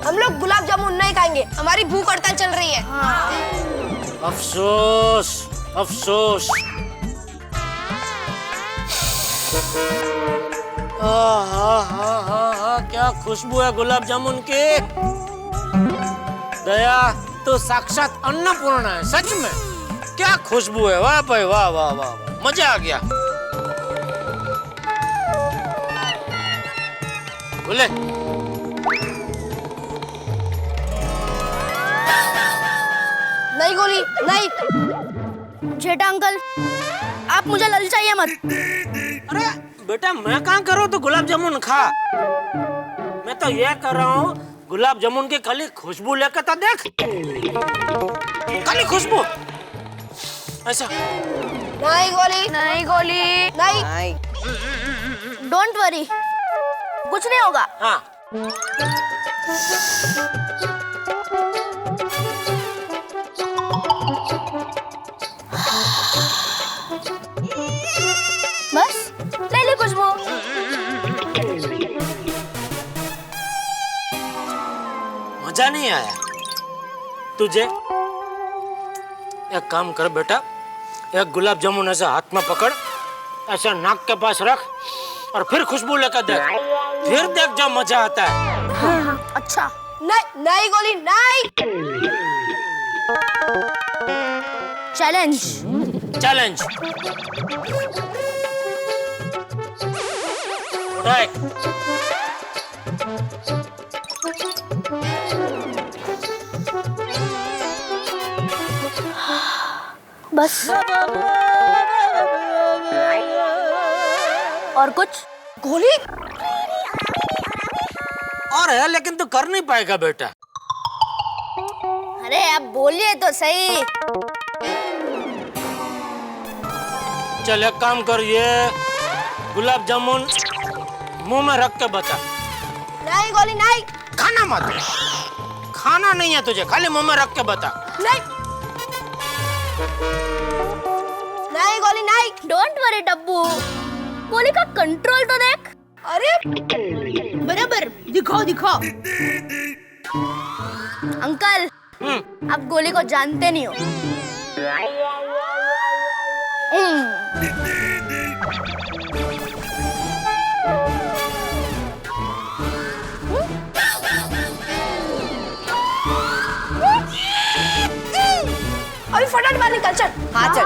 हम लोग गुलाब जामुन नहीं खाएंगे, हमारी भूख हड़ताल चल रही है। अफसोस अफसोस। क्या खुशबू है गुलाब जामुन की। दया तो साक्षात अन्नपूर्णा है, सच में क्या खुशबू है। वाह भाई वाह वाह वाह वाह, मजा आ गया। बोले नहीं गोली नहीं। जेठा अंकल, आप मुझे ललचाइए मत। अरे बेटा, मैं कहाँ कर रहा हूँ तो गुलाब जामुन खा। मैं तो ये कर रहा हूँ, गुलाब जामुन की खाली खुशबू लेकर तो देख, खाली खुशबू ऐसा। नहीं गोली नहीं गोली, नहीं। डोंट वरी, कुछ नहीं होगा। हाँ बस ले ले खुशबू। मजा नहीं आया तुझे। एक काम कर बेटा, एक गुलाब जामुन ऐसा हाथ में पकड़, ऐसा नाक के पास रख और फिर खुशबू लेकर देख, फिर देख जो मजा आता है। अच्छा। नहीं नहीं गोली नहीं। चैलेंज। चैलेंज। राइट। बस और कुछ? गोली और है, लेकिन तू कर नहीं पाएगा बेटा। अरे अब बोलिए तो सही। चल एक काम कर, ये गुलाब जामुन मुंह में रख के बता। नहीं गोली नहीं। खाना मत, खाना नहीं है तुझे, खाली मुंह में रख के बता। नहीं नहीं गोली नहीं। डोंट वरी डब्बू, गोली का कंट्रोल तो देख। अरे बराबर दिखाओ दिखाओ। अंकल, आप गोली को जानते नहीं हो। अभी फटाफट बाहर निकल चल। हाँ चल।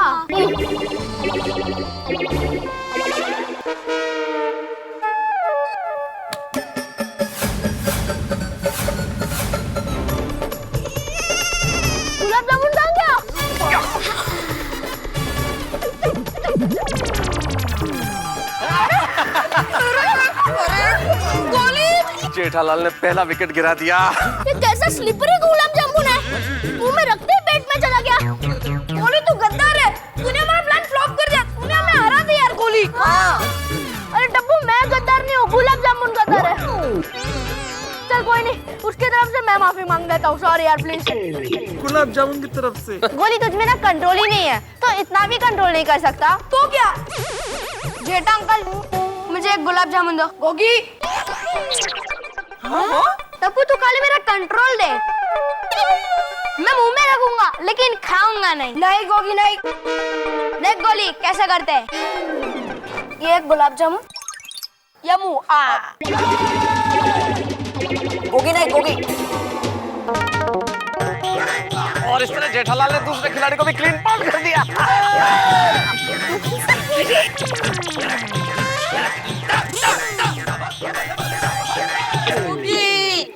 गुलाब जामुन कहाँ गया? गोली। जेठालाल ने पहला विकेट गिरा दिया। ये कैसा स्लिपरी गुलाब जामुन है, मुंह में रखते ही पेट में चला गया। गोली तू गद्दार है, तूने हमारा प्लान फ्लॉप कर दिया, तूने हमें हरा दिया यार गोली। हाँ। अरे डब्बू, मैं गद्दार नहीं हूँ, गुलाब जामुन गद्दार है। चल कोई नहीं, उसकी तरफ से मैं माफी मांग लेता हूँ। सॉरी यार, प्लीज। गुलाब जामुन की तरफ से। गोली तुझ में ना कंट्रोल ही नहीं है, तो इतना भी कंट्रोल नहीं कर सकता। तो क्या? जेठा अंकल, मुझे एक गुलाब जामुन दो। गोगी। तब्बू, तू खाली मेरा कंट्रोल दे, मैं मुंह में रखूंगा लेकिन खाऊंगा नहीं। नहीं गोगी नहीं। देख गोली कैसे करते हैं। ये एक गुलाब जामुन, या मुंह आ। गोगी नहीं गोगी। और इस तरह जेठालाल ने दूसरे खिलाड़ी को भी क्लीन पाउट कर दिया।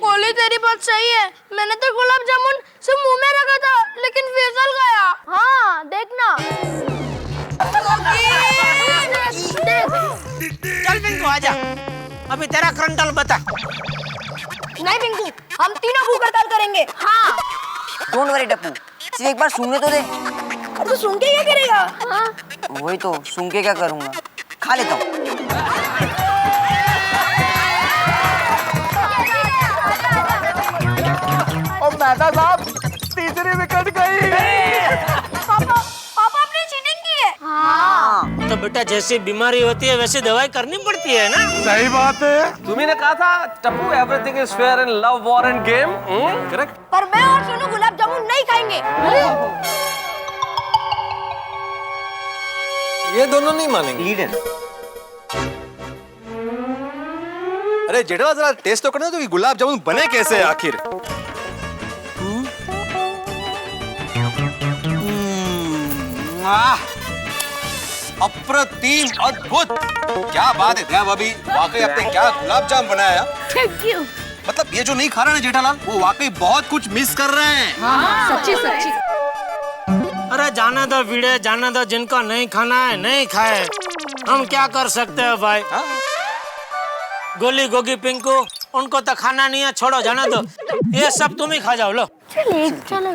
गोली तेरी बात सही है, मैंने तो गुलाब जामुन सिर्फ मुंह में रखा था लेकिन फिसल गया। हाँ देखना। चल पिंकू आजा, अभी तेरा कंट्रोल बता। नहीं पिंकू, हम तीनों भूख हड़ताल करेंगे। हाँ। डोंट वरी डप्पू, सिर्फ एक बार सूंघने तो दे। और तू सूंघ के क्या करेगा? हाँ। वही तो, सूंघ के क्या करूंगा, खा लेता हूँ। और मेहता साहब, तीसरी विकेट गई। पापा, पापा आपने चीटिंग की है। हाँ। तो बेटा जैसी बीमारी होती है वैसी दवाई करनी पड़ती है ना। सही बात है। तुम्ही ने कहा था Tappu everything is fair in love war end game. Correct. पर मैं और सोनू गुलाब जामुन नहीं खाएंगे। ये दोनों नहीं मानेंगे। लीडर अरे जेठा जरा टेस्ट तो करने दो कि गुलाब जामुन बने कैसे हैं आखिर। अप्रतिम, अद्भुत, क्या बात है दया भाभी, वाकई आपने क्या गुलाब जामुन बनाया। Thank you. मतलब ये जो नहीं खा रहे हैं जेठालाल, वो वाकई बहुत कुछ मिस कर रहे हैं। सच्ची सच्ची। अरे जाना दो वीड़े, जाना दो, जिनको नहीं खाना है नहीं खाए, हम क्या कर सकते हैं भाई। गोली गोगी पिंकू उनको तो खाना नहीं है, छोड़ो जाना दो, ये सब तुम ही खा जाओ। लो चलिए चलो।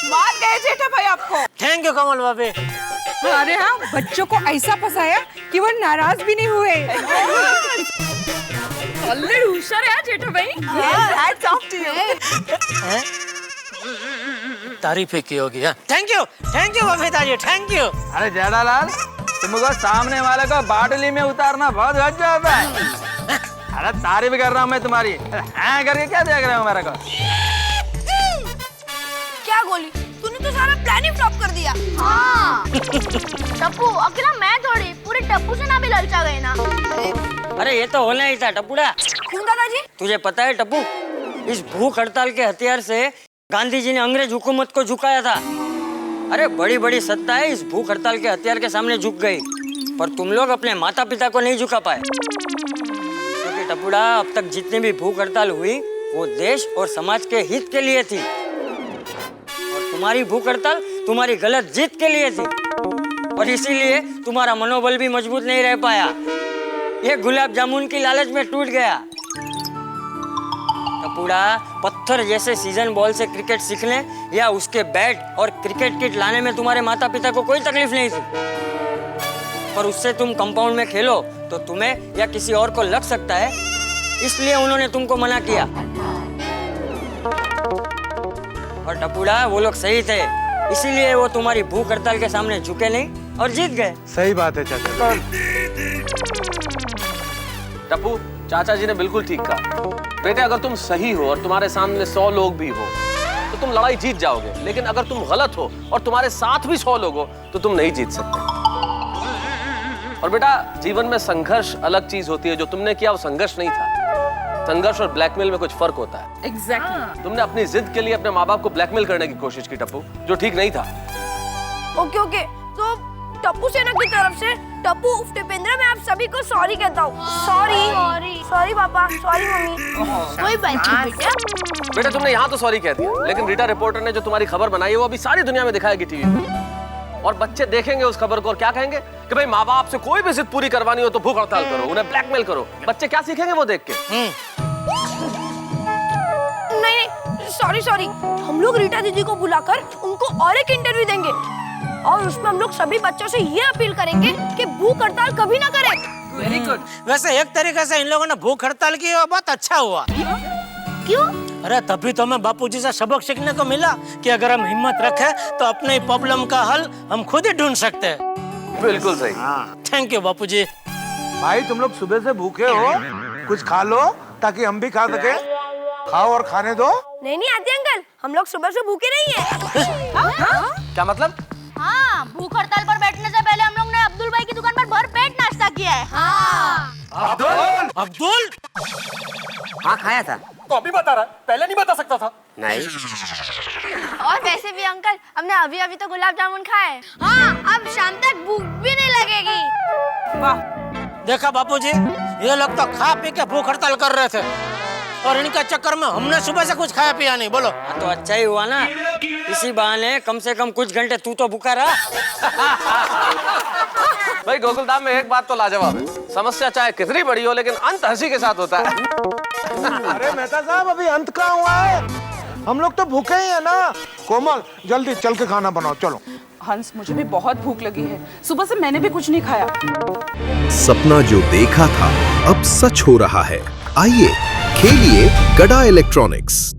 मार गए जेठा भाई आपको। थैंक यू कमल भाभी। अरे हाँ, बच्चों को ऐसा फंसाया कि वो नाराज भी नहीं हुए। ऑलरेडी होशियार है जेठा भाई। Hats off to you. तारीफ ही की होगी। Thank you Babita ji, thank you. अरे जेठालाल, तुमको सामने वाले को बाटली में उतारना बहुत गज जाता है। अरे तारीफ कर रहा हूँ मैं तुम्हारी, हाँ करके क्या देख रहे हो मेरे को। क्या गोली, तूने तो सारा प्लान ही फ्लॉप कर दिया। हाँ। टप्पू अकेला मैं थोड़ी, पूरे टप्पू से ना भी ललचा गए ना। अरे ये तो होना ही था टप्पूड़ा। क्यों दादाजी? तुझे पता है टप्पू, इस भूख हड़ताल के हथियार से गांधी जी ने अंग्रेज हुकूमत को झुकाया था। अरे बड़ी बड़ी सत्ताएं इस भूख हड़ताल के हथियार के सामने झुक गई, पर तुम लोग अपने माता पिता को नहीं झुका पाए। क्योंकि टप्पूड़ा, अब तक जितनी भी भूख हड़ताल हुई वो देश और समाज के हित के लिए थी, तुम्हारी भूख हड़ताल तुम्हारी गलत जीत के लिए थी, और इसीलिए तुम्हारा मनोबल भी मजबूत नहीं रह पाया। ये गुलाब जामुन की लालच में टूट गया। टप्पूड़ा, पत्थर जैसे सीजन बॉल से क्रिकेट सीखने या उसके बैट और क्रिकेट किट लाने में तुम्हारे माता पिता को कोई तकलीफ नहीं थी, पर उससे तुम कंपाउंड में खेलो तो तुम्हें या किसी और को लग सकता है, इसलिए उन्होंने तुमको मना किया। और टप्पूड़ा, वो लोग सही थे, इसीलिए वो तुम्हारी भूख हड़ताल के सामने झुके नहीं और जीत गए। सही बात है चाचा। टप्पू, चाचा जी ने बिल्कुल ठीक कहा। बेटे, अगर तुम सही हो और तुम्हारे सामने 100 लोग भी हो तो तुम लड़ाई जीत जाओगे, लेकिन अगर तुम गलत हो और तुम्हारे साथ भी 100 लोग हो तो तुम नहीं जीत सकते। और बेटा, जीवन में संघर्ष अलग चीज होती है, जो तुमने किया वो संघर्ष नहीं था। संघर्ष और ब्लैकमेल में कुछ फर्क होता है। एग्जैक्टली। तुमने अपनी जिद के लिए अपने माँ बाप को ब्लैकमेल करने की कोशिश की टप्पू, जो ठीक नहीं था। ओके ओके, तो टप्पू सेना की तरफ से टप्पू उफ टिपेंद्र, मैं आप सभी को सॉरी कहता हूँ। सॉरी पापा, सॉरी मम्मी। कोई बात नहीं बेटा। बेटा, तुमने यहाँ तो सॉरी कह दिया, लेकिन रीटा रिपोर्टर ने जो तुम्हारी खबर बनाई है वो अभी सारी दुनिया में दिखाएगी टीवी पे, और बच्चे देखेंगे उस खबर को और क्या कहेंगे कि भाई माँ बाप से कोई भी जिद पूरी करवानी हो तो भूख हड़ताल करो, उन्हें ब्लैकमेल करो। बच्चे क्या सीखेंगे वो देख के? नहीं, सॉरी, हम लोग रीटा दीदी को बुलाकर उनको और एक इंटरव्यू देंगे, और उसमें हम लोग सभी बच्चों से ये अपील करेंगे कि भूख हड़ताल कभी ना करें। Very good. वैसे एक तरीके से इन लोगों ने भूख हड़ताल की, वो बहुत अच्छा हुआ। क्यों? अरे तभी तो हमें बापूजी से सबक सीखने को मिला कि अगर हम हिम्मत रखें तो अपने प्रॉब्लम का हल हम खुद ही ढूंढ सकते हैं। बिल्कुल सही। थैंक यू बापूजी। भाई तुम लोग सुबह से भूखे हो, कुछ खा लो ताकि हम भी खा सके। खाओ और खाने दो। नहीं आती अंकल, हम लोग सुबह से भूखे नहीं है। क्या मतलब? हाँ, भूख हड़ताल पर बैठने से पहले हम लोग ने अब्दुल भाई की दुकान पर भर पेट नाश्ता किया है। हाँ। अब्दुल? हाँ खाया था। तो अभी बता रहा है, पहले नहीं बता सकता था। नहीं। और वैसे भी अंकल, हमने अभी तो गुलाब जामुन खाए। हाँ, अब शाम तक भूख भी नहीं लगेगी। वाह। देखा बापूजी, ये लोग तो खा पी के भूख हड़ताल कर रहे थे, और इनके चक्कर में हमने सुबह से कुछ खाया पिया नहीं। बोलो। हाँ तो अच्छा ही हुआ ना, इसी बहाने कम से कम कुछ घंटे तू तो भूखा रहा। भाई गोकुलधाम में एक बात तो लाजवाब है, समस्या चाहे कितनी बड़ी हो लेकिन अंत हंसी के साथ होता है। अरे मेहता साहब अभी अंत कहाँ हुआ है? हम लोग तो भूखे ही है ना। कोमल जल्दी चल के खाना बनाओ, चलो। हंस, मुझे भी बहुत भूख लगी है, सुबह से मैंने भी कुछ नहीं खाया। सपना जो देखा था अब सच हो रहा है। आइए खेलिए गड़ा इलेक्ट्रॉनिक्स।